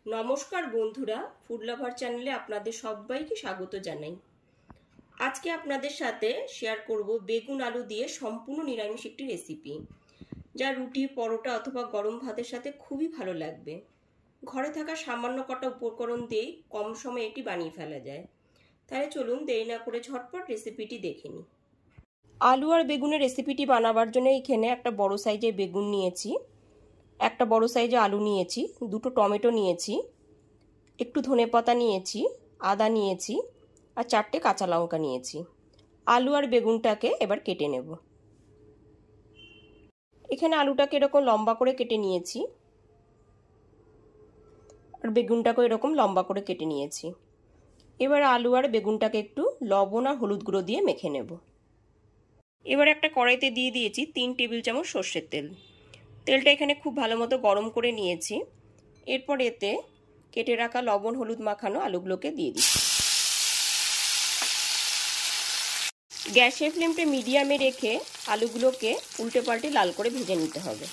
নমস্কার বন্ধুরা, food lover চ্যানেলে আপনাদের সবাইকে স্বাগত জানাই। আজকে আপনাদের সাথে শেয়ার করব বেগুন আলু দিয়ে সম্পূর্ণ নিরামিষ একটি রেসিপি, যা রুটি, পরোটা অথবা গরম ভাতের সাথে খুবই ভালো লাগবে। ঘরে থাকা সামান্য কটা উপকরণ দিয়েই কম সময়ে এটি বানিয়ে ফেলা যায়। তাহলে চলুন দেরি না করে ঝটপট রেসিপিটি দেখে নিই। আলু আর বেগুনের রেসিপিটি বানাবার জন্য এখানে একটা বড় সাইজের বেগুন নিয়েছি, একটা বড় সাইজের আলু নিয়েছি, দুটো টমেটো নিয়েছি, একটু ধনেপাতা নিয়েছি, আদা নিয়েছি আর 4টে কাঁচা লঙ্কা নিয়েছি। আলু আর বেগুনটাকে এবার কেটে নেব। এখানে আলুটাকে এরকম লম্বা করে কেটে নিয়েছি আর বেগুনটাকে এরকম লম্বা করে কেটে নিয়েছি। এবার আলু আর বেগুনটাকে একটু লবণ আর হলুদ গুঁড়ো দিয়ে মেখে নেব। এবার একটা কড়াইতে দিয়ে দিয়েছি 3 টেবিল চামচ সর্ষের তেল। তেলটা এখানে খুব ভালো মতো গরম করে নিয়েছি। এরপর এতে কেটে রাখা লবণ হলুদ মাখানো আলুগুলোকে দিয়ে দিচ্ছি। গ্যাসের ফ্লেমটা মিডিয়ামে রেখে আলুগুলোকে উল্টে পাল্টে লাল করে ভেজে নিতে হবে।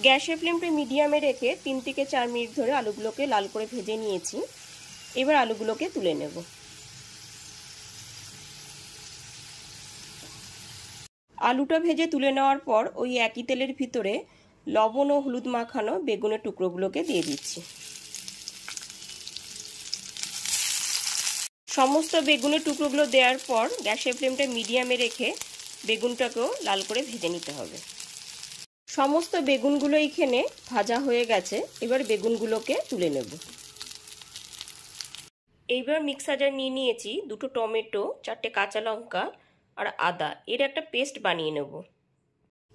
গ্যাসের ফ্লেমটা মিডিয়ামে রেখে 3 থেকে 4 মিনিট ধরে আলুগুলোকে লাল করে ভেজে নিয়েছি। এবার আলুগুলোকে তুলে নেব। আলুটা ভেজে তুলে নেওয়ার পর ওই একই তেলের ভিতরে লবণ ও হলুদ মাখানো বেগুনের টুকরোগুলোকে দিয়ে দিচ্ছি। সমস্ত বেগুনের টুকরোগুলো দেওয়ার পর গ্যাসের ফ্লেমটা মিডিয়ামে রেখে বেগুনটাকেও লাল করে ভেজে নিতে হবে। সমস্ত বেগুনগুলো এখানে ভাজা হয়ে গেছে। এবার বেগুনগুলোকে তুলে নেব। এইবার মিক্সার জার নিয়ে নিয়েছি, দুটো টমেটো, 4টে কাঁচা লঙ্কা আর আদা, এর একটা পেস্ট বানিয়ে নেব।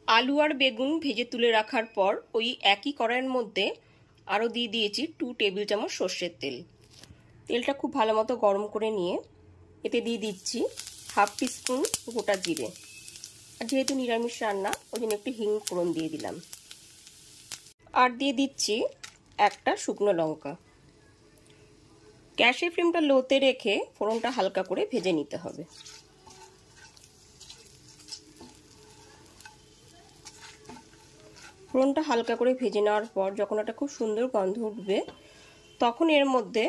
আলু আর বেগুন ভেজে তুলে রাখার পর ওই একই কড়াইয়ের মধ্যে আরও দিয়ে দিয়েছি 2 টেবিল চামচ সর্ষের তেল। তেলটা খুব ভালো মতো গরম করে নিয়ে এতে দিয়ে দিচ্ছি 1/2 টিস্পুন গোটা জিরে। আর যেহেতু নিরামিষ রান্না ওই জন্য একটু হিং ফোড়ন দিয়ে দিলাম। আর দিয়ে দিচ্ছি একটা শুকনো লঙ্কা। গ্যাসের ফ্লেমটা লোতে রেখে ফোড়নটা হালকা করে ভেজে নিতে হবে। ফোড়নটা হালকা করে ভেজে নেওয়ার পর যখন একটা খুব সুন্দর গন্ধ উঠবে তখন এর মধ্যে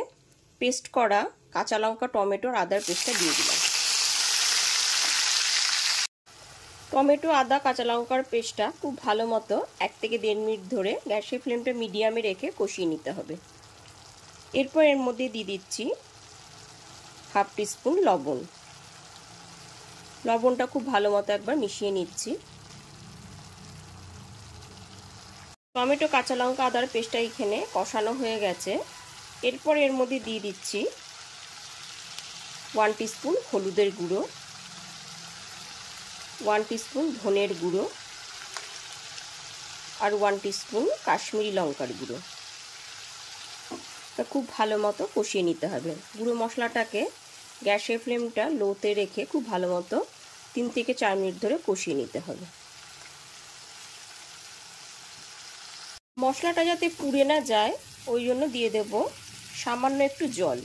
পেস্ট করা কাঁচা লঙ্কা, টমেটো আর আদার পেস্টটা দিয়ে দিলাম। টমেটো, আদা, কাঁচা লঙ্কার পেস্টটা খুব ভালো মতো 1 থেকে 1.5 মিনিট ধরে গ্যাসের ফ্লেমটা মিডিয়ামে রেখে কষিয়ে নিতে হবে। এরপর এর মধ্যে দিয়ে দিচ্ছি 1/2 টিস্পুন লবণ। লবণটা খুব ভালো মতো একবার মিশিয়ে নিচ্ছি। টমেটো, কাঁচা লঙ্কা, আদার পেস্টটা এখানে কষানো হয়ে গেছে। এরপর এর মধ্যে দিয়ে দিচ্ছি 1 টিস্পুন হলুদের গুঁড়ো, 1 টিস্পুন ধনের গুঁড়ো আর 1 টিস্পুন কাশ্মীরি লঙ্কার গুঁড়ো। তা খুব ভালো মতো কষিয়ে নিতে হবে। গুঁড়ো মশলাটাকে গ্যাসের ফ্লেমটা লোতে রেখে খুব ভালো মতো 3 থেকে 4 মিনিট ধরে কষিয়ে নিতে হবে। মশলাটা যাতে পুড়ে না যায় ওই জন্য দিয়ে দেব সামান্য একটু জল।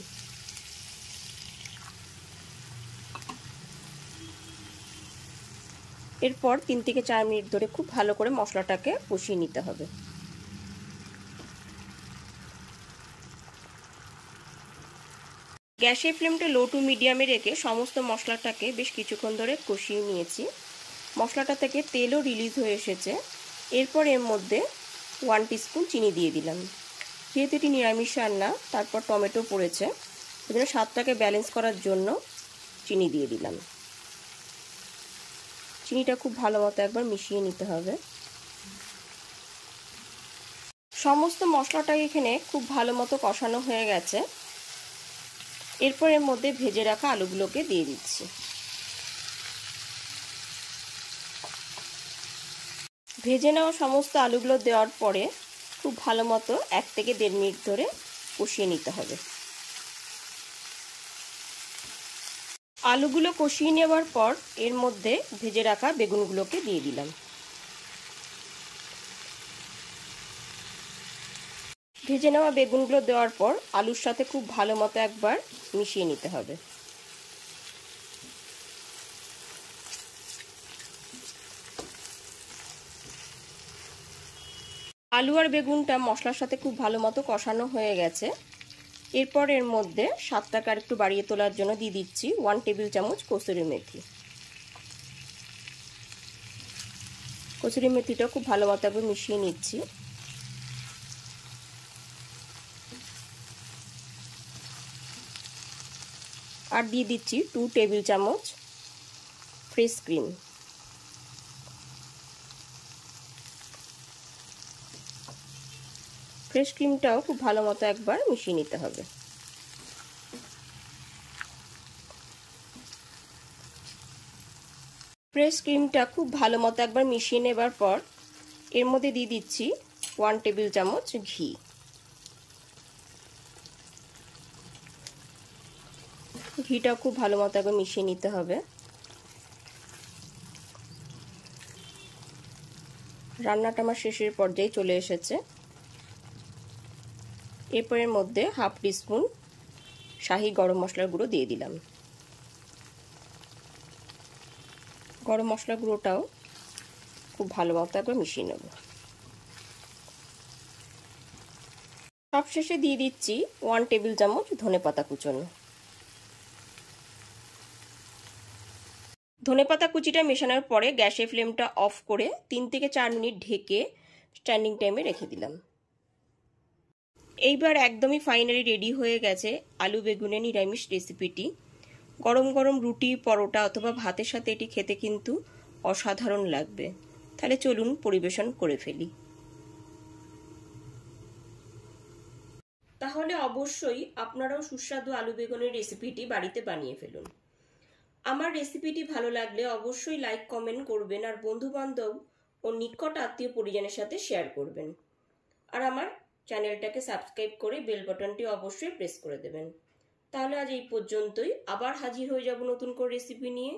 এরপর 3 থেকে 4 মিনিট ধরে খুব ভালো করে মশলাটাকে কষিয়ে নিতে হবে। গ্যাসের ফ্লেমটা লো টু মিডিয়ামে রেখে সমস্ত মশলাটাকে বেশ কিছুক্ষণ ধরে কষিয়ে নিয়েছি। মশলাটা থেকে তেলও রিলিজ হয়ে এসেছে। এরপর এর মধ্যে 1 টিস্পুন চিনি দিয়ে দিলাম। যেহেতু এটি নিরামিষ রান্না, তারপর টমেটো পড়েছে, ওই জন্য স্বাদটাকে ব্যালেন্স করার জন্য চিনি দিয়ে দিলাম। চিনিটা খুব ভালো মতো একবার মিশিয়ে নিতে হবে। সমস্ত মশলাটা এখানে খুব ভালো মতো কষানো হয়ে গেছে। এরপর এর মধ্যে ভেজে রাখা আলুগুলোকে দিয়ে দিচ্ছি। ভেজে নেওয়া সমস্ত আলুগুলো দেওয়ার পরে খুব ভালো মতো 1 থেকে 1.5 মিনিট ধরে কষিয়ে নিতে হবে। আলুগুলো কষিয়ে নেওয়ার পর এর মধ্যে ভেজে রাখা বেগুনগুলোকে দিয়ে দিলাম। ভেজে নেওয়া বেগুনগুলো দেওয়ার পর আলুর সাথে খুব ভালো মতো একবার মিশিয়ে নিতে হবে। আলু আর বেগুনটা মশলার সাথে খুব ভালো মতো কষানো হয়ে গেছে। এরপর এর মধ্যে স্বাদটাকে আর একটু বাড়িয়ে তোলার জন্য দিয়ে দিচ্ছি 1 টেবিল চামচ কসুরি মেথি। কসুরি মেথিটা খুব ভালো মতো একবার মিশিয়ে নিচ্ছি। আর দিয়ে দিচ্ছি 2 টেবিল চামচ ফ্রেশ ক্রিম। ফ্রেশ ক্রিমটাও খুব ভালো মতো একবার মিশিয়ে নিতে হবে। ফ্রেশ ক্রিমটা খুব ভালো মতো একবার মিশিয়ে নেবার পর এর মধ্যে দিয়ে দিচ্ছি 1 টেবিল চামচ ঘি। ঘিটা খুব ভালো মতো একবার মিশিয়ে নিতে হবে। রান্নাটা আমার শেষের পর্যায়ে চলে এসেছে। এরপর এর মধ্যে হাফ টিস্পুন শাহি গরম মশলার গুঁড়ো দিয়ে দিলাম। গরম মশলা গুঁড়োটাও খুব ভালো মতো একবার মিশিয়ে নেব। সবশেষে দিয়ে দিচ্ছি 1 টেবিল চামচ ধনেপাতা কুচনো। ধনেপাতা কুচিটা মেশানোর পরে গ্যাসের ফ্লেমটা অফ করে 3 থেকে 4 মিনিট ঢেকে স্ট্যান্ডিং টাইমে রেখে দিলাম। এইবার একদমই ফাইনালি রেডি হয়ে গেছে আলু বেগুনের নিরামিষ রেসিপিটি। গরম গরম রুটি, পরোটা অথবা ভাতের সাথে এটি খেতে কিন্তু অসাধারণ লাগবে। তাহলে চলুন পরিবেশন করে ফেলি। তাহলে অবশ্যই আপনারাও সুস্বাদু আলু বেগুনের রেসিপিটি বাড়িতে বানিয়ে ফেলুন। আমার রেসিপিটি ভালো লাগলে অবশ্যই লাইক কমেন্ট করবেন আর বন্ধু-বান্ধব ও নিকট আত্মীয় পরিজনের সাথে শেয়ার করবেন। আর আমার চ্যানেলটাকে সাবস্ক্রাইব করে বেল বাটনটি অবশ্যই প্রেস করে দেবেন। তাহলে আজ এই পর্যন্তই, আবার হাজির হয়ে যাব নতুন করে রেসিপি নিয়ে।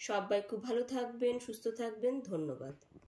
সবাই খুব ভালো থাকবেন, সুস্থ থাকবেন। ধন্যবাদ।